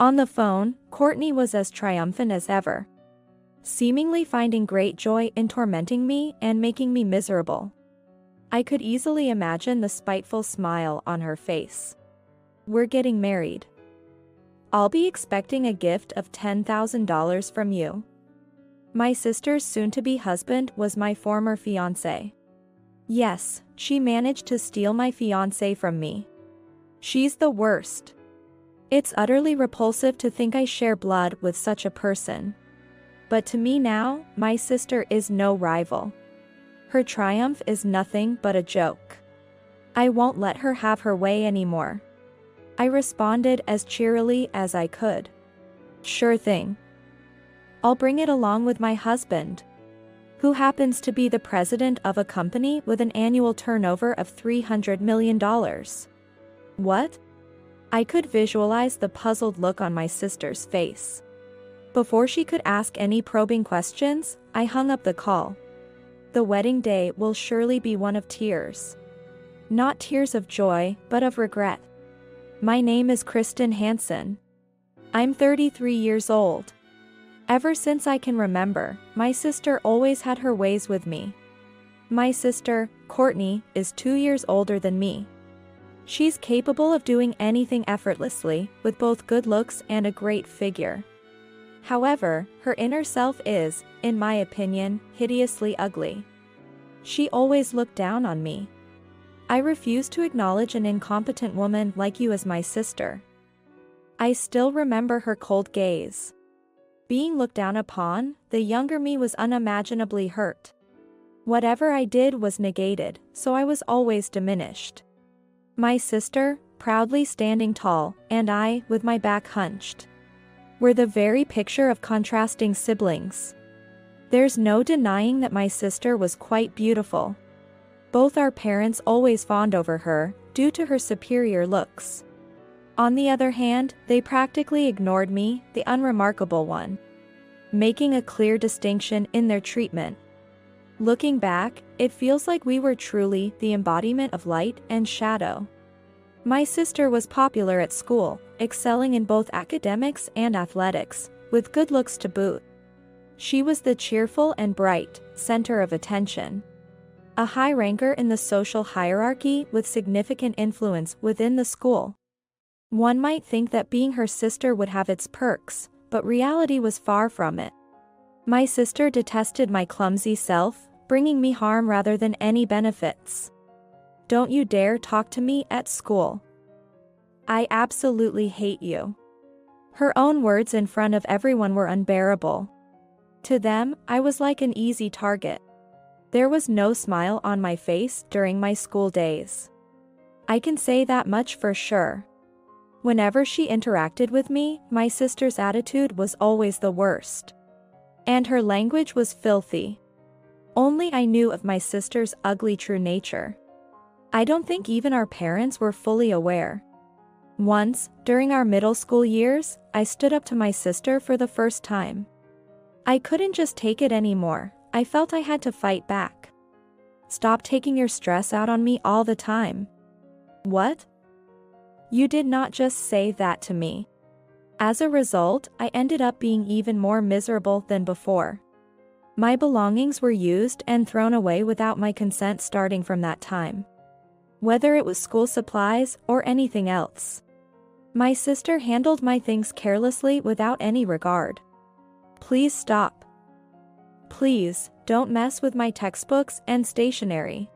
On the phone, Courtney was as triumphant as ever, seemingly finding great joy in tormenting me and making me miserable. I could easily imagine the spiteful smile on her face. "We're getting married. I'll be expecting a gift of $10,000 from you." My sister's soon-to-be husband was my former fiancé. Yes, she managed to steal my fiancé from me. She's the worst. It's utterly repulsive to think I share blood with such a person. But to me now, my sister is no rival. Her triumph is nothing but a joke. I won't let her have her way anymore. I responded as cheerily as I could. "Sure thing. I'll bring it along with my husband, who happens to be the president of a company with an annual turnover of $300 million. What? I could visualize the puzzled look on my sister's face. Before she could ask any probing questions, I hung up the call. The wedding day will surely be one of tears. Not tears of joy, but of regret. My name is Kristen Hansen. I'm 33 years old. Ever since I can remember, my sister always had her ways with me. My sister, Courtney, is 2 years older than me. She's capable of doing anything effortlessly, with both good looks and a great figure. However, her inner self is, in my opinion, hideously ugly. She always looked down on me. I refuse to acknowledge an incompetent woman like you as my sister. I still remember her cold gaze. Being looked down upon, the younger me was unimaginably hurt. Whatever I did was negated, so I was always diminished. My sister, proudly standing tall, and I, with my back hunched, were the very picture of contrasting siblings. There's no denying that my sister was quite beautiful. Both our parents always fawned over her, due to her superior looks. On the other hand, they practically ignored me, the unremarkable one, making a clear distinction in their treatment. Looking back, it feels like we were truly the embodiment of light and shadow. My sister was popular at school, excelling in both academics and athletics, with good looks to boot. She was the cheerful and bright center of attention. A high ranker in the social hierarchy with significant influence within the school. One might think that being her sister would have its perks, but reality was far from it. My sister detested my clumsy self, bringing me harm rather than any benefits. "Don't you dare talk to me at school. I absolutely hate you." Her own words in front of everyone were unbearable. To them, I was like an easy target. There was no smile on my face during my school days. I can say that much for sure. Whenever she interacted with me, my sister's attitude was always the worst. And her language was filthy. Only I knew of my sister's ugly true nature. I don't think even our parents were fully aware. Once, during our middle school years, I stood up to my sister for the first time. I couldn't just take it anymore, I felt I had to fight back. "Stop taking your stress out on me all the time." "What? You did not just say that to me." As a result, I ended up being even more miserable than before. My belongings were used and thrown away without my consent starting from that time. Whether it was school supplies or anything else. My sister handled my things carelessly without any regard. "Please stop. Please, don't mess with my textbooks and stationery.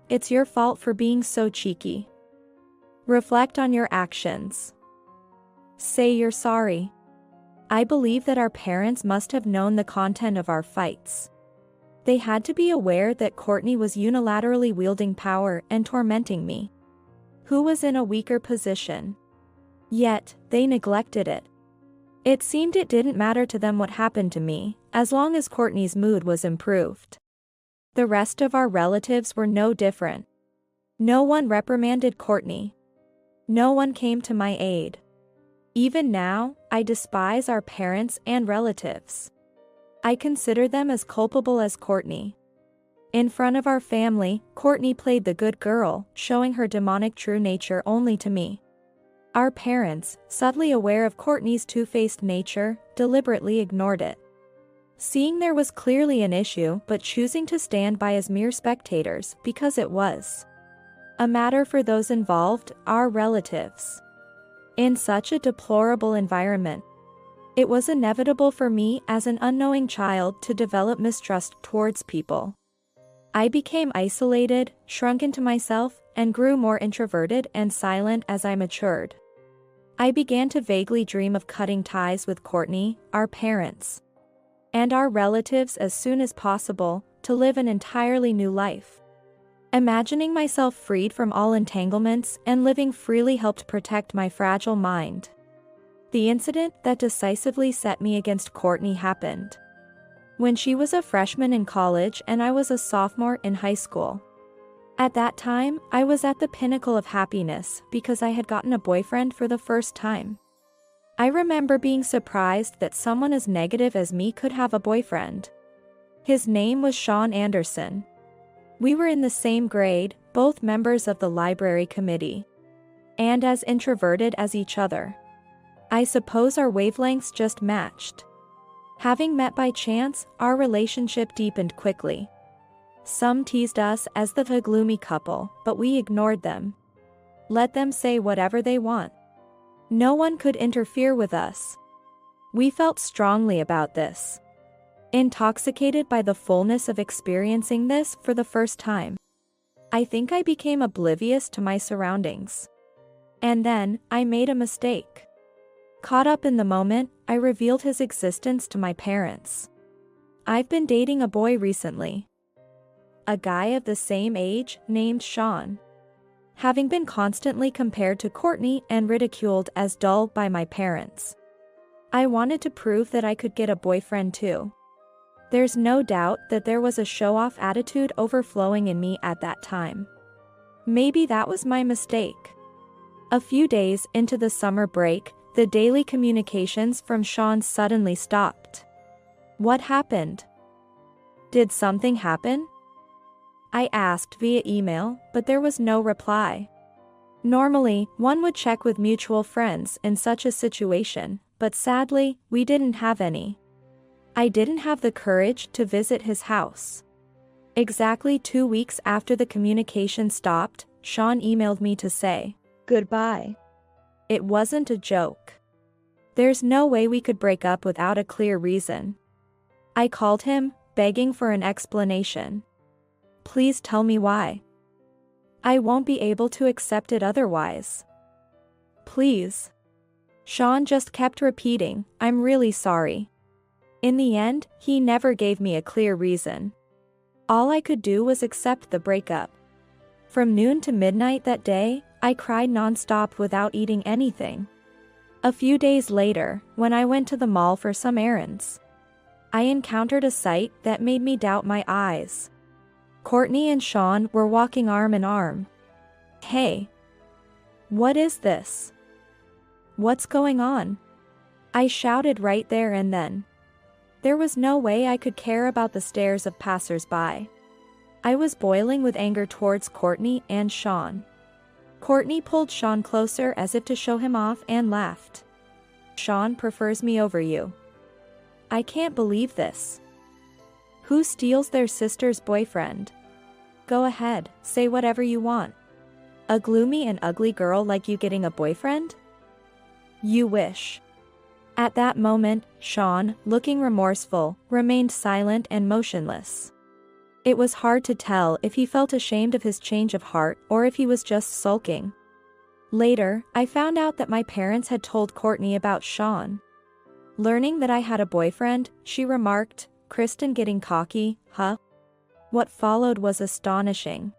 It's your fault for being so cheeky. Reflect on your actions. Say you're sorry." I believe that our parents must have known the content of our fights. They had to be aware that Courtney was unilaterally wielding power and tormenting me, who was in a weaker position. Yet, they neglected it. It seemed it didn't matter to them what happened to me, as long as Courtney's mood was improved. The rest of our relatives were no different. No one reprimanded Courtney. No one came to my aid. Even now, I despise our parents and relatives. I consider them as culpable as Courtney. In front of our family, Courtney played the good girl, showing her demonic true nature only to me. Our parents, subtly aware of Courtney's two-faced nature, deliberately ignored it. Seeing there was clearly an issue but choosing to stand by as mere spectators because it was a matter for those involved, our relatives. In such a deplorable environment, it was inevitable for me as an unknowing child to develop mistrust towards people. I became isolated, shrunk into myself, and grew more introverted and silent as I matured. I began to vaguely dream of cutting ties with Courtney, our parents, and our relatives as soon as possible, to live an entirely new life. Imagining myself freed from all entanglements and living freely helped protect my fragile mind. The incident that decisively set me against Courtney happened when she was a freshman in college and I was a sophomore in high school. At that time, I was at the pinnacle of happiness because I had gotten a boyfriend for the first time. I remember being surprised that someone as negative as me could have a boyfriend. His name was Sean Anderson. We were in the same grade, both members of the library committee, and as introverted as each other. I suppose our wavelengths just matched. Having met by chance, our relationship deepened quickly. Some teased us as the gloomy couple, but we ignored them. Let them say whatever they want. No one could interfere with us. We felt strongly about this. Intoxicated by the fullness of experiencing this for the first time, I think I became oblivious to my surroundings. And then, I made a mistake. Caught up in the moment, I revealed his existence to my parents. I've been dating a boy recently. A guy of the same age, named Sean. Having been constantly compared to Courtney and ridiculed as dull by my parents, I wanted to prove that I could get a boyfriend too. There's no doubt that there was a show-off attitude overflowing in me at that time. Maybe that was my mistake. A few days into the summer break, the daily communications from Sean suddenly stopped. What happened? Did something happen? I asked via email, but there was no reply. Normally, one would check with mutual friends in such a situation, but sadly, we didn't have any. I didn't have the courage to visit his house. Exactly 2 weeks after the communication stopped, Sean emailed me to say goodbye. It wasn't a joke. There's no way we could break up without a clear reason. I called him, begging for an explanation. Please tell me why. I won't be able to accept it otherwise. Please. Sean just kept repeating, I'm really sorry. In the end, he never gave me a clear reason. All I could do was accept the breakup. From noon to midnight that day, I cried nonstop without eating anything. A few days later, when I went to the mall for some errands, I encountered a sight that made me doubt my eyes. Courtney and Sean were walking arm in arm. Hey! What is this? What's going on? I shouted right there and then. There was no way I could care about the stares of passers-by. I was boiling with anger towards Courtney and Sean. Courtney pulled Sean closer as if to show him off and laughed. Sean prefers me over you. I can't believe this. Who steals their sister's boyfriend? Go ahead, say whatever you want. A gloomy and ugly girl like you getting a boyfriend? You wish. At that moment, Sean, looking remorseful, remained silent and motionless. It was hard to tell if he felt ashamed of his change of heart or if he was just sulking. Later, I found out that my parents had told Courtney about Sean. Learning that I had a boyfriend, she remarked, Kristen getting cocky, huh? What followed was astonishing.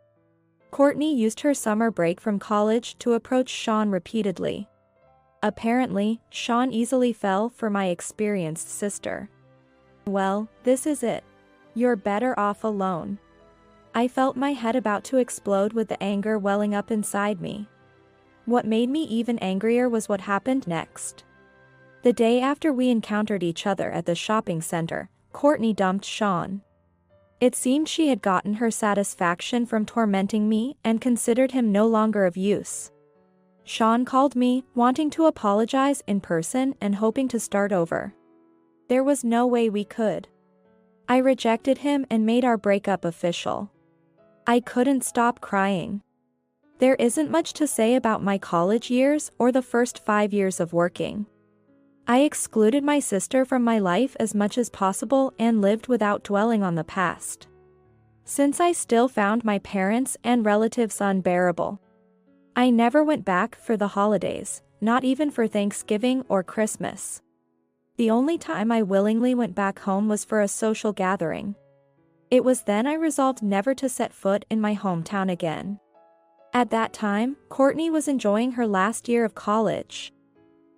Courtney used her summer break from college to approach Sean repeatedly. Apparently, Sean easily fell for my experienced sister. Well, this is it. You're better off alone. I felt my head about to explode with the anger welling up inside me. What made me even angrier was what happened next. The day after we encountered each other at the shopping center, Courtney dumped Sean. It seemed she had gotten her satisfaction from tormenting me and considered him no longer of use. Sean called me, wanting to apologize in person and hoping to start over. There was no way we could. I rejected him and made our breakup official. I couldn't stop crying. There isn't much to say about my college years or the first 5 years of working. I excluded my sister from my life as much as possible and lived without dwelling on the past. Since I still found my parents and relatives unbearable, I never went back for the holidays, not even for Thanksgiving or Christmas. The only time I willingly went back home was for a social gathering. It was then I resolved never to set foot in my hometown again. At that time, Courtney was enjoying her last year of college.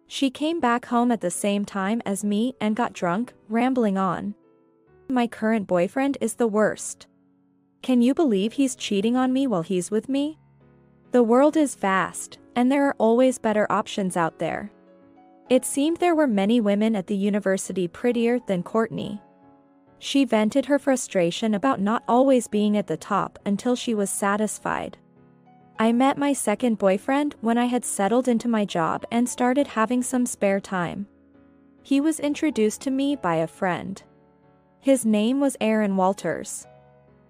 She came back home at the same time as me and got drunk, rambling on. My current boyfriend is the worst. Can you believe he's cheating on me while he's with me? The world is vast, and there are always better options out there. It seemed there were many women at the university prettier than Courtney. She vented her frustration about not always being at the top until she was satisfied. I met my second boyfriend when I had settled into my job and started having some spare time. He was introduced to me by a friend. His name was Aaron Walters.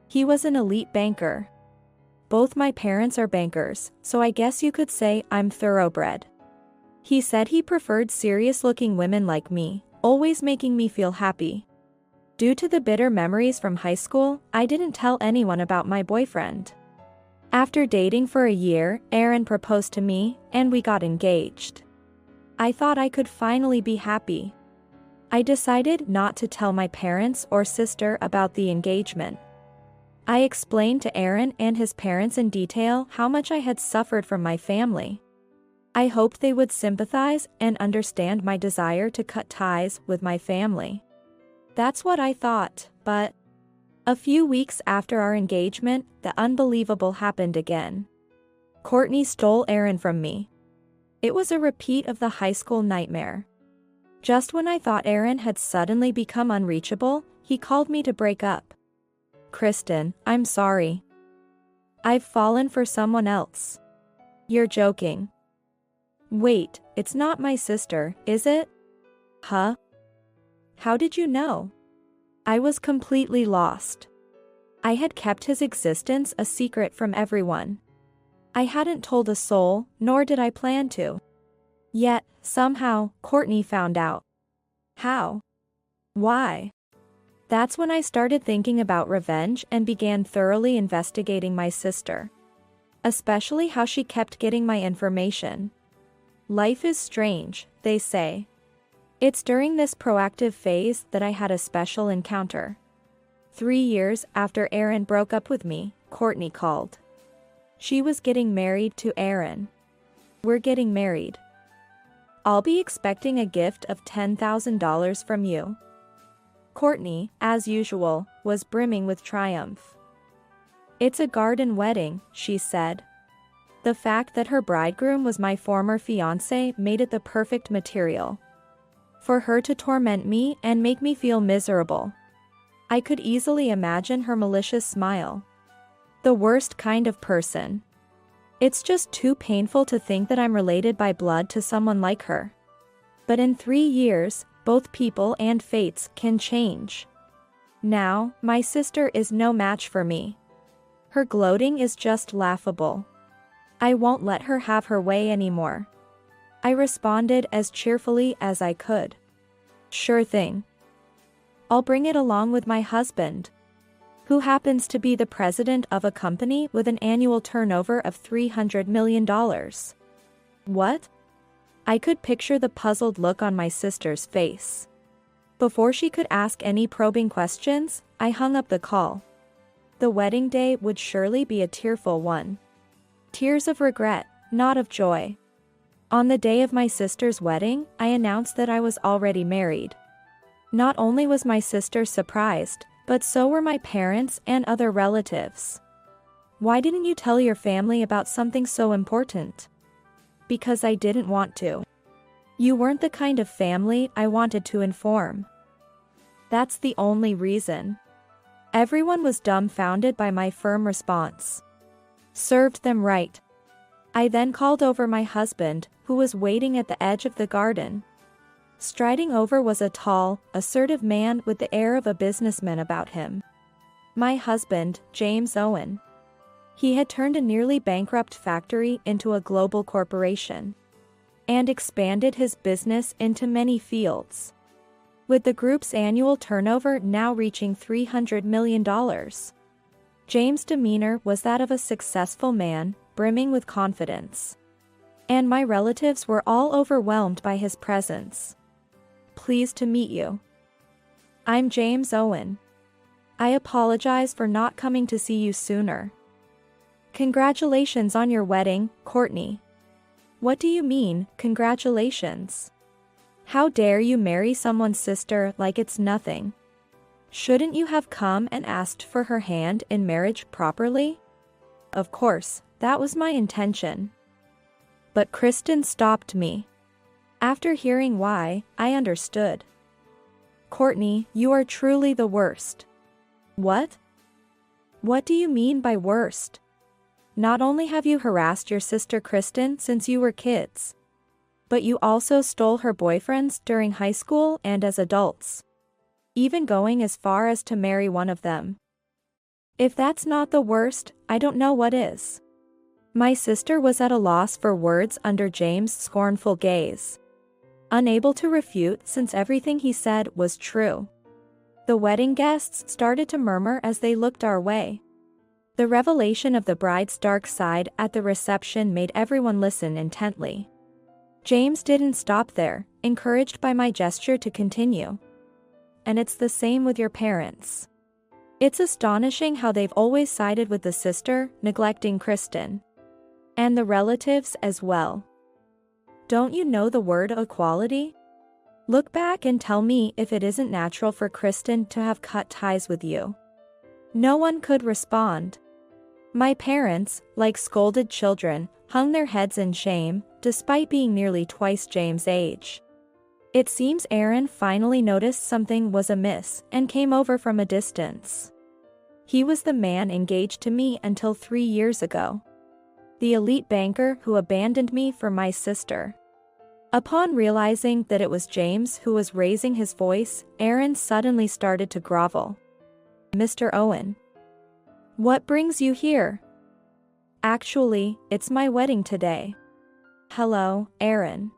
He was an elite banker. Both my parents are bankers, so I guess you could say I'm thoroughbred. He said he preferred serious-looking women like me, always making me feel happy. Due to the bitter memories from high school, I didn't tell anyone about my boyfriend. After dating for a year, Aaron proposed to me, and we got engaged. I thought I could finally be happy. I decided not to tell my parents or sister about the engagement. I explained to Aaron and his parents in detail how much I had suffered from my family. I hoped they would sympathize and understand my desire to cut ties with my family. That's what I thought, but a few weeks after our engagement, the unbelievable happened again. Courtney stole Aaron from me. It was a repeat of the high school nightmare. Just when I thought Aaron had suddenly become unreachable, he called me to break up. Kristen, I'm sorry. I've fallen for someone else. You're joking. Wait, it's not my sister, is it? Huh? How did you know? I was completely lost. I had kept his existence a secret from everyone. I hadn't told a soul, nor did I plan to. Yet, somehow, Courtney found out. How? Why? That's when I started thinking about revenge and began thoroughly investigating my sister. Especially how she kept getting my information. Life is strange, they say. It's during this proactive phase that I had a special encounter. 3 years after Aaron broke up with me, Courtney called. She was getting married to Aaron. We're getting married. I'll be expecting a gift of $10,000 from you. Courtney, as usual, was brimming with triumph. It's a garden wedding, she said. The fact that her bridegroom was my former fiancé made it the perfect material for her to torment me and make me feel miserable. I could easily imagine her malicious smile. The worst kind of person. It's just too painful to think that I'm related by blood to someone like her. But in 3 years, both people and fates can change. Now, my sister is no match for me. Her gloating is just laughable. I won't let her have her way anymore. I responded as cheerfully as I could. Sure thing. I'll bring it along with my husband, who happens to be the president of a company with an annual turnover of $300 million. What? I could picture the puzzled look on my sister's face. Before she could ask any probing questions, I hung up the call. The wedding day would surely be a tearful one. Tears of regret, not of joy. On the day of my sister's wedding, I announced that I was already married. Not only was my sister surprised, but so were my parents and other relatives. Why didn't you tell your family about something so important? Because I didn't want to. You weren't the kind of family I wanted to inform. That's the only reason. Everyone was dumbfounded by my firm response. Served them right. I then called over my husband, who was waiting at the edge of the garden. Striding over was a tall, assertive man with the air of a businessman about him. My husband, James Owen. He had turned a nearly bankrupt factory into a global corporation and expanded his business into many fields, with the group's annual turnover now reaching $300 million. James' demeanor was that of a successful man, brimming with confidence. And my relatives were all overwhelmed by his presence. Pleased to meet you. I'm James Owen. I apologize for not coming to see you sooner. Congratulations on your wedding, Courtney. What do you mean, congratulations? How dare you marry someone's sister like it's nothing? Shouldn't you have come and asked for her hand in marriage properly? Of course, that was my intention. But Kristen stopped me. After hearing why, I understood. Courtney, you are truly the worst. What? What do you mean by worst? Not only have you harassed your sister Kristen since you were kids, but you also stole her boyfriends during high school and as adults, even going as far as to marry one of them. If that's not the worst, I don't know what is. My sister was at a loss for words under James' scornful gaze, unable to refute since everything he said was true. The wedding guests started to murmur as they looked our way. The revelation of the bride's dark side at the reception made everyone listen intently. James didn't stop there, encouraged by my gesture to continue. And it's the same with your parents. It's astonishing how they've always sided with the sister, neglecting Kristen. And the relatives as well. Don't you know the word equality? Look back and tell me if it isn't natural for Kristen to have cut ties with you. No one could respond. My parents, like scolded children, hung their heads in shame, despite being nearly twice James' age. It seems Aaron finally noticed something was amiss and came over from a distance. He was the man engaged to me until 3 years ago. The elite banker who abandoned me for my sister. Upon realizing that it was James who was raising his voice, Aaron suddenly started to grovel. Mr. Owen. What brings you here? Actually, it's my wedding today. Hello, Aaron.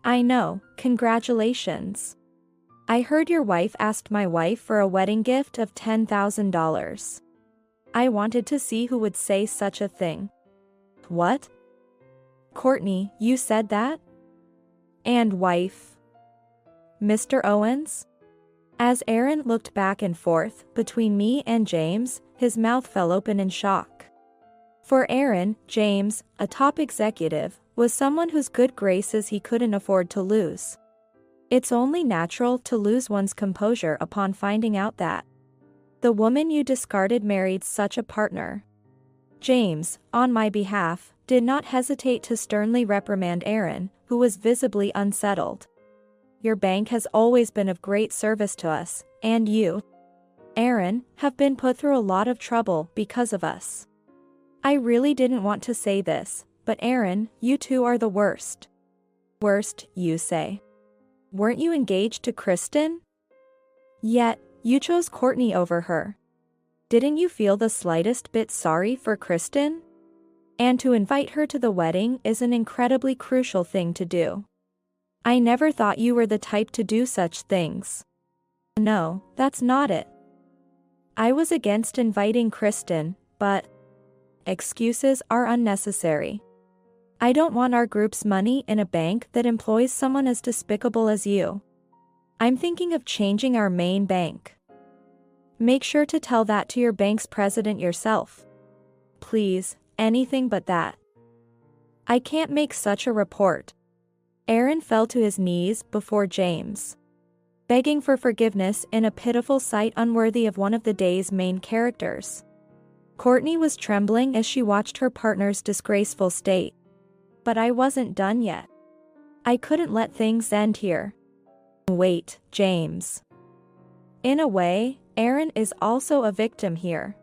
I know, congratulations. I heard your wife asked my wife for a wedding gift of $10,000. I wanted to see who would say such a thing. What? Courtney, you said that? And wife. Mr. Owens? As Aaron looked back and forth between me and James, his mouth fell open in shock. For Aaron, James, a top executive, was someone whose good graces he couldn't afford to lose. It's only natural to lose one's composure upon finding out that the woman you discarded married such a partner. James, on my behalf, did not hesitate to sternly reprimand Aaron, who was visibly unsettled. Your bank has always been of great service to us, and you, Aaron, have been put through a lot of trouble because of us. I really didn't want to say this, but Aaron, you two are the worst. Worst, you say? Weren't you engaged to Kristen? Yet, you chose Courtney over her. Didn't you feel the slightest bit sorry for Kristen? And to invite her to the wedding is an incredibly crucial thing to do. I never thought you were the type to do such things. No, that's not it. I was against inviting Kristen, but excuses are unnecessary. I don't want our group's money in a bank that employs someone as despicable as you. I'm thinking of changing our main bank. Make sure to tell that to your bank's president yourself. Please, anything but that. I can't make such a report. Aaron fell to his knees before James, begging for forgiveness in a pitiful sight unworthy of one of the day's main characters. Courtney was trembling as she watched her partner's disgraceful state. But I wasn't done yet. I couldn't let things end here. Wait, James. In a way, Aaron is also a victim here.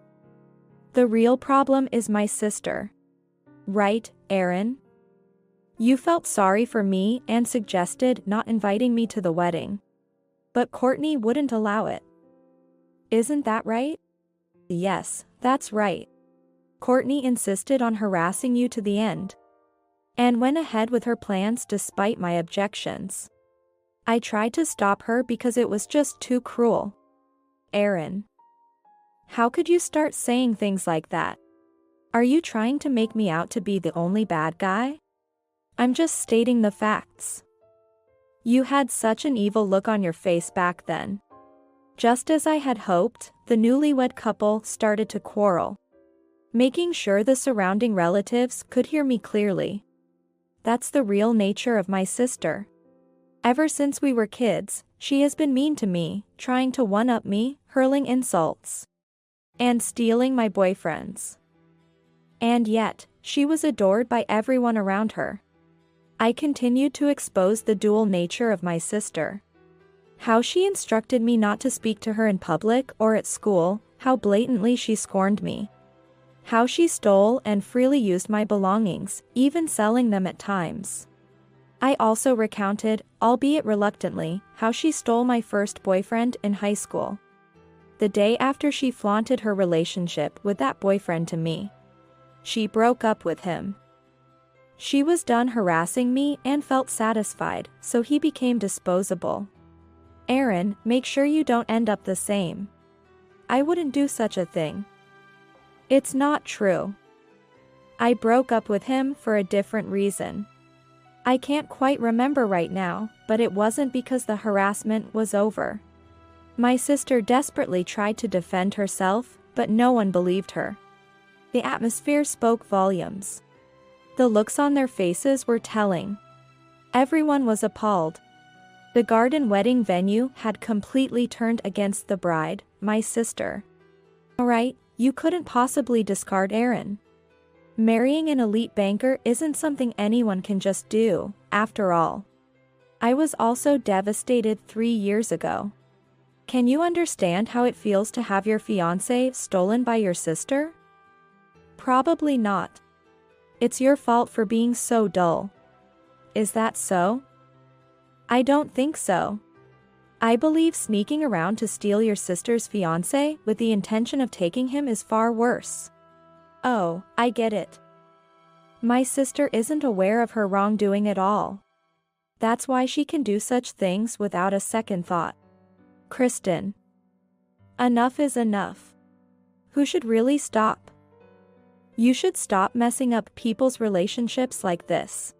The real problem is my sister. Right, Aaron? You felt sorry for me and suggested not inviting me to the wedding. But Courtney wouldn't allow it. Isn't that right? Yes, that's right. Courtney insisted on harassing you to the end. And went ahead with her plans despite my objections. I tried to stop her because it was just too cruel. Aaron. How could you start saying things like that? Are you trying to make me out to be the only bad guy? I'm just stating the facts. You had such an evil look on your face back then. Just as I had hoped, the newlywed couple started to quarrel, making sure the surrounding relatives could hear me clearly. That's the real nature of my sister. Ever since we were kids, she has been mean to me, trying to one-up me, hurling insults, and stealing my boyfriends. And yet, she was adored by everyone around her. I continued to expose the dual nature of my sister. How she instructed me not to speak to her in public or at school, how blatantly she scorned me. How she stole and freely used my belongings, even selling them at times. I also recounted, albeit reluctantly, how she stole my first boyfriend in high school. The day after she flaunted her relationship with that boyfriend to me. She broke up with him. She was done harassing me and felt satisfied, so he became disposable. Aaron, make sure you don't end up the same. I wouldn't do such a thing. It's not true. I broke up with him for a different reason. I can't quite remember right now, but it wasn't because the harassment was over. My sister desperately tried to defend herself, but no one believed her. The atmosphere spoke volumes. The looks on their faces were telling. Everyone was appalled. The garden wedding venue had completely turned against the bride, my sister. Alright, you couldn't possibly discard Aaron. Marrying an elite banker isn't something anyone can just do, after all. I was also devastated 3 years ago. Can you understand how it feels to have your fiancé stolen by your sister? Probably not. It's your fault for being so dull. Is that so? I don't think so. I believe sneaking around to steal your sister's fiancé with the intention of taking him is far worse. Oh, I get it. My sister isn't aware of her wrongdoing at all. That's why she can do such things without a second thought. Kristen. Enough is enough. Who should really stop? You should stop messing up people's relationships like this.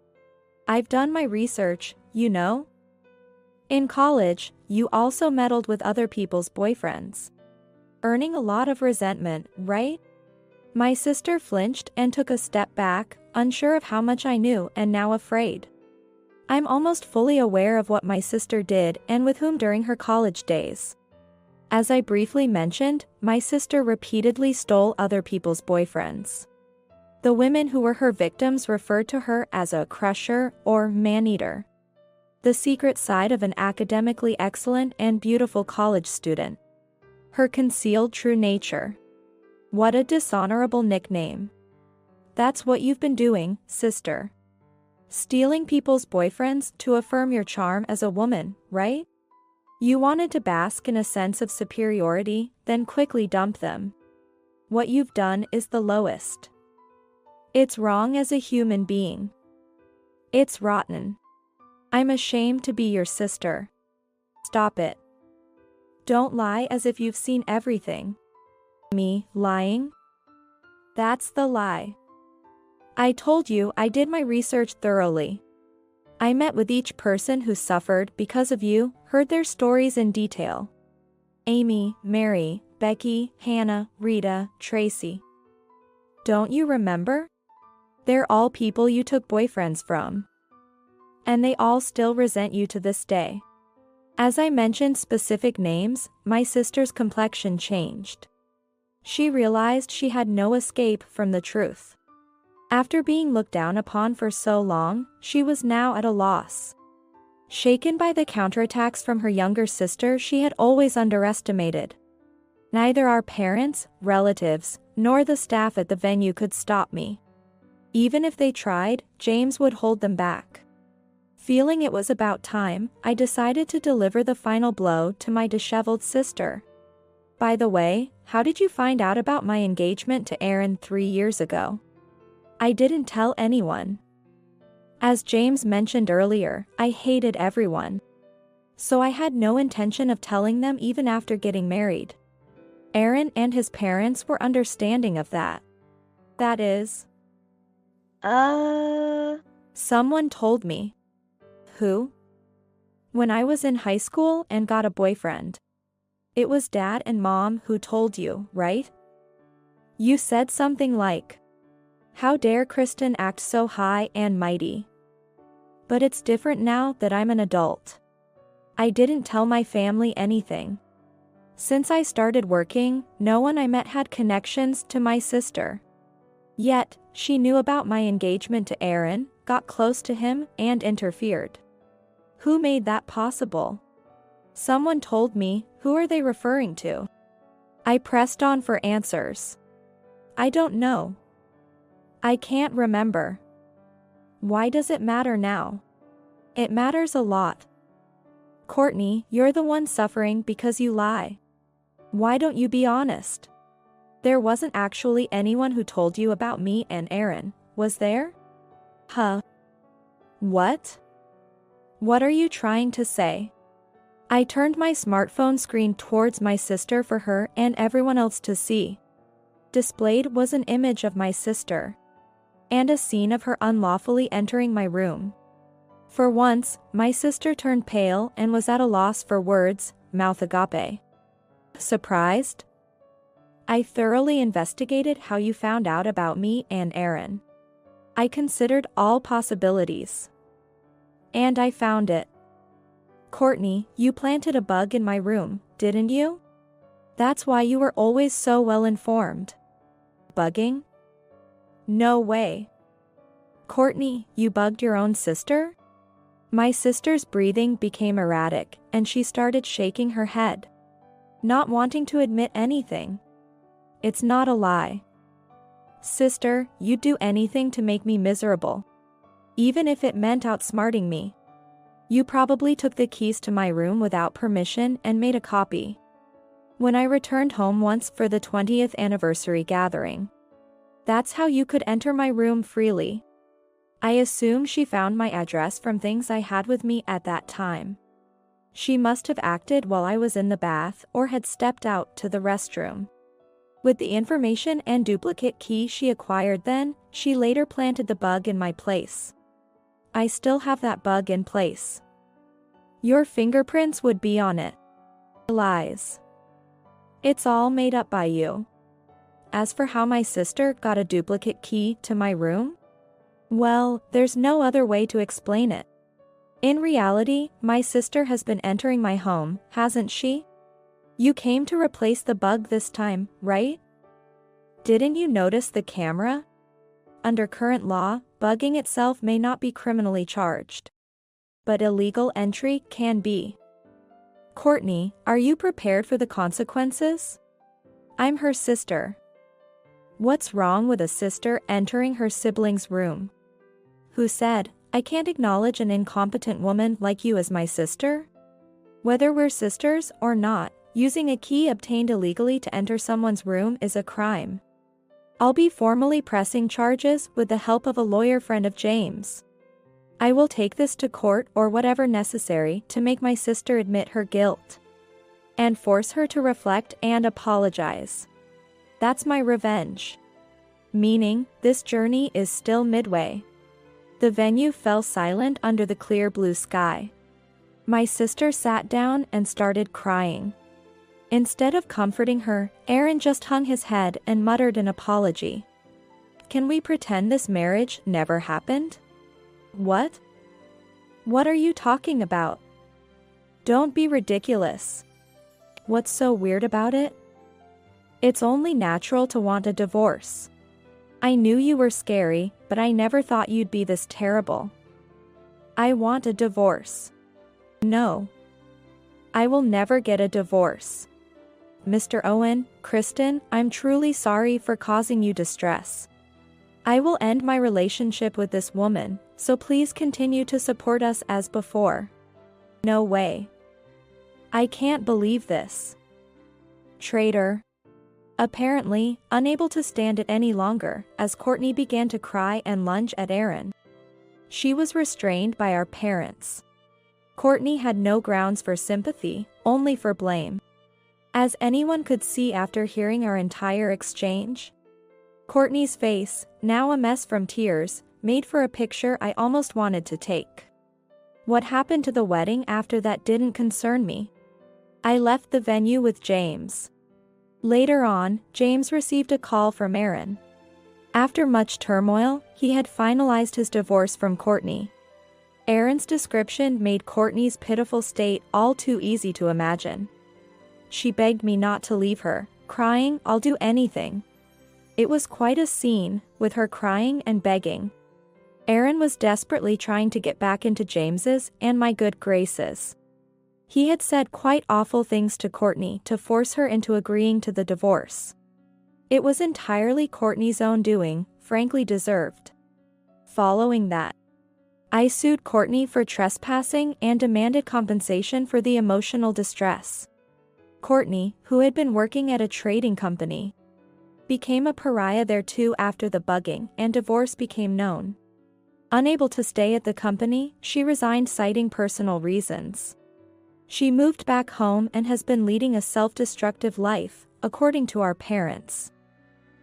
I've done my research, you know? In college, you also meddled with other people's boyfriends. Earning a lot of resentment, right? My sister flinched and took a step back, unsure of how much I knew and now afraid. I'm almost fully aware of what my sister did and with whom during her college days. As I briefly mentioned, my sister repeatedly stole other people's boyfriends. The women who were her victims referred to her as a crusher or man-eater. The secret side of an academically excellent and beautiful college student. Her concealed true nature. What a dishonorable nickname. That's what you've been doing, sister. Stealing people's boyfriends to affirm your charm as a woman, right? You wanted to bask in a sense of superiority, then quickly dump them. What you've done is the lowest. It's wrong as a human being. It's rotten. I'm ashamed to be your sister. Stop it. Don't lie as if you've seen everything. Me, lying? That's the lie. I told you I did my research thoroughly. I met with each person who suffered because of you, heard their stories in detail. Amy, Mary, Becky, Hannah, Rita, Tracy. Don't you remember? They're all people you took boyfriends from. And they all still resent you to this day. As I mentioned specific names, my sister's complexion changed. She realized she had no escape from the truth. After being looked down upon for so long, she was now at a loss. Shaken by the counterattacks from her younger sister she had always underestimated. Neither our parents, relatives, nor the staff at the venue could stop me. Even if they tried, James would hold them back. Feeling it was about time, I decided to deliver the final blow to my disheveled sister. By the way, how did you find out about my engagement to Aaron 3 years ago? I didn't tell anyone. As James mentioned earlier, I hated everyone. So I had no intention of telling them even after getting married. Aaron and his parents were understanding of that. That is. Someone told me. Who? When I was in high school and got a boyfriend. It was Dad and Mom who told you, right? You said something like, "How dare Kristen act so high and mighty?" But it's different now that I'm an adult. I didn't tell my family anything. Since I started working, no one I met had connections to my sister. Yet, she knew about my engagement to Aaron, got close to him, and interfered. Who made that possible? Someone told me. Who are they referring to? I pressed on for answers. I don't know. I can't remember. Why does it matter now? It matters a lot. Courtney, you're the one suffering because you lie. Why don't you be honest? There wasn't actually anyone who told you about me and Aaron, was there? Huh? What? What are you trying to say? I turned my smartphone screen towards my sister for her and everyone else to see. Displayed was an image of my sister. And a scene of her unlawfully entering my room. For once, my sister turned pale and was at a loss for words, mouth agape. Surprised? I thoroughly investigated how you found out about me and Aaron. I considered all possibilities. And I found it. Courtney, you planted a bug in my room, didn't you? That's why you were always so well informed. Bugging? No way. Courtney, you bugged your own sister? My sister's breathing became erratic, and she started shaking her head. Not wanting to admit anything. It's not a lie. Sister, you'd do anything to make me miserable. Even if it meant outsmarting me. You probably took the keys to my room without permission and made a copy. When I returned home once for the 20th anniversary gathering. That's how you could enter my room freely. I assume she found my address from things I had with me at that time. She must have acted while I was in the bath or had stepped out to the restroom. With the information and duplicate key she acquired then, she later planted the bug in my place. I still have that bug in place. Your fingerprints would be on it. Lies. It's all made up by you. As for how my sister got a duplicate key to my room? Well, there's no other way to explain it. In reality, my sister has been entering my home, hasn't she? You came to replace the bug this time, right? Didn't you notice the camera? Under current law, bugging itself may not be criminally charged. But illegal entry can be. Courtney, are you prepared for the consequences? I'm her sister. What's wrong with a sister entering her sibling's room? Who said, I can't acknowledge an incompetent woman like you as my sister? Whether we're sisters or not, using a key obtained illegally to enter someone's room is a crime. I'll be formally pressing charges with the help of a lawyer friend of James. I will take this to court or whatever necessary to make my sister admit her guilt. And force her to reflect and apologize. That's my revenge. Meaning, this journey is still midway. The venue fell silent under the clear blue sky. My sister sat down and started crying. Instead of comforting her, Aaron just hung his head and muttered an apology. Can we pretend this marriage never happened? What? What are you talking about? Don't be ridiculous. What's so weird about it? It's only natural to want a divorce. I knew you were scary, but I never thought you'd be this terrible. I want a divorce. No. I will never get a divorce. Mr. Owen, Kristen, I'm truly sorry for causing you distress. I will end my relationship with this woman, so please continue to support us as before. No way. I can't believe this. Traitor. Apparently, unable to stand it any longer, as Courtney began to cry and lunge at Aaron. She was restrained by our parents. Courtney had no grounds for sympathy, only for blame. As anyone could see after hearing our entire exchange. Courtney's face, now a mess from tears, made for a picture I almost wanted to take. What happened to the wedding after that didn't concern me. I left the venue with James. Later on, James received a call from Aaron. After much turmoil, he had finalized his divorce from Courtney. Aaron's description made Courtney's pitiful state all too easy to imagine. She begged me not to leave her, crying, "I'll do anything." It was quite a scene, with her crying and begging. Aaron was desperately trying to get back into James's and my good graces. He had said quite awful things to Courtney to force her into agreeing to the divorce. It was entirely Courtney's own doing, frankly deserved. Following that, I sued Courtney for trespassing and demanded compensation for the emotional distress. Courtney, who had been working at a trading company, became a pariah there too after the bugging and divorce became known. Unable to stay at the company, she resigned citing personal reasons. She moved back home and has been leading a self-destructive life, according to our parents.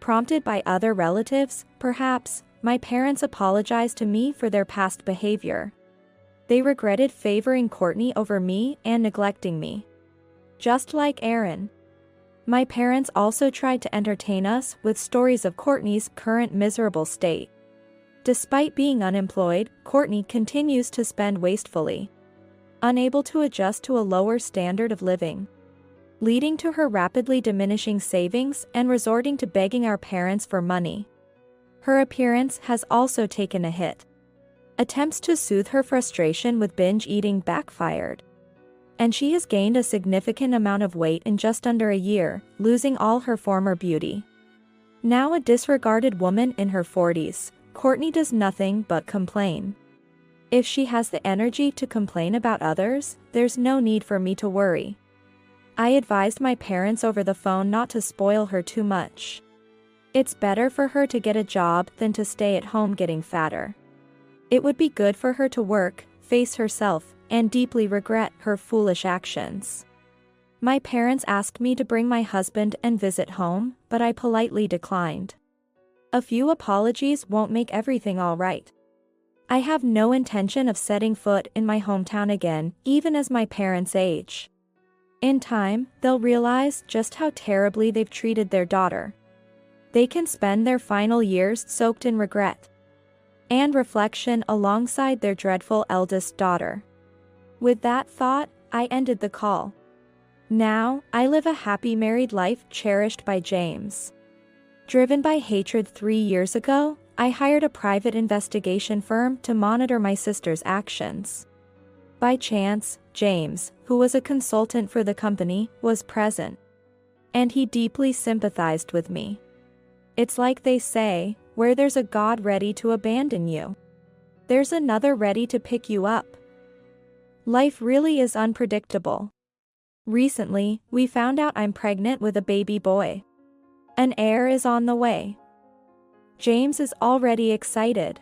Prompted by other relatives, perhaps, my parents apologized to me for their past behavior. They regretted favoring Courtney over me and neglecting me. Just like Aaron. My parents also tried to entertain us with stories of Courtney's current miserable state. Despite being unemployed, Courtney continues to spend wastefully. Unable to adjust to a lower standard of living, leading to her rapidly diminishing savings and resorting to begging our parents for money. Her appearance has also taken a hit. Attempts to soothe her frustration with binge eating backfired. And she has gained a significant amount of weight in just under a year, losing all her former beauty. Now a disregarded woman in her 40s, Courtney does nothing but complain. If she has the energy to complain about others, there's no need for me to worry. I advised my parents over the phone not to spoil her too much. It's better for her to get a job than to stay at home getting fatter. It would be good for her to work, face herself, and deeply regret her foolish actions. My parents asked me to bring my husband and visit home, but I politely declined. A few apologies won't make everything all right. I have no intention of setting foot in my hometown again, even as my parents age. In time, they'll realize just how terribly they've treated their daughter. They can spend their final years soaked in regret and reflection alongside their dreadful eldest daughter. With that thought, I ended the call. Now, I live a happy married life cherished by James. Driven by hatred 3 years ago, I hired a private investigation firm to monitor my sister's actions. By chance, James, who was a consultant for the company, was present. And he deeply sympathized with me. It's like they say, where there's a God ready to abandon you, there's another ready to pick you up. Life really is unpredictable. Recently, we found out I'm pregnant with a baby boy. An heir is on the way. James is already excited.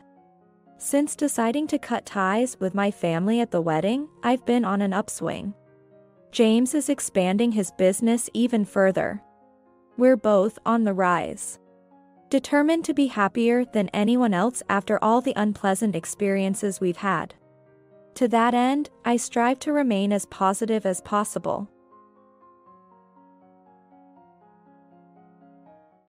Since deciding to cut ties with my family at the wedding, I've been on an upswing. James is expanding his business even further. We're both on the rise. Determined to be happier than anyone else after all the unpleasant experiences we've had. To that end, I strive to remain as positive as possible.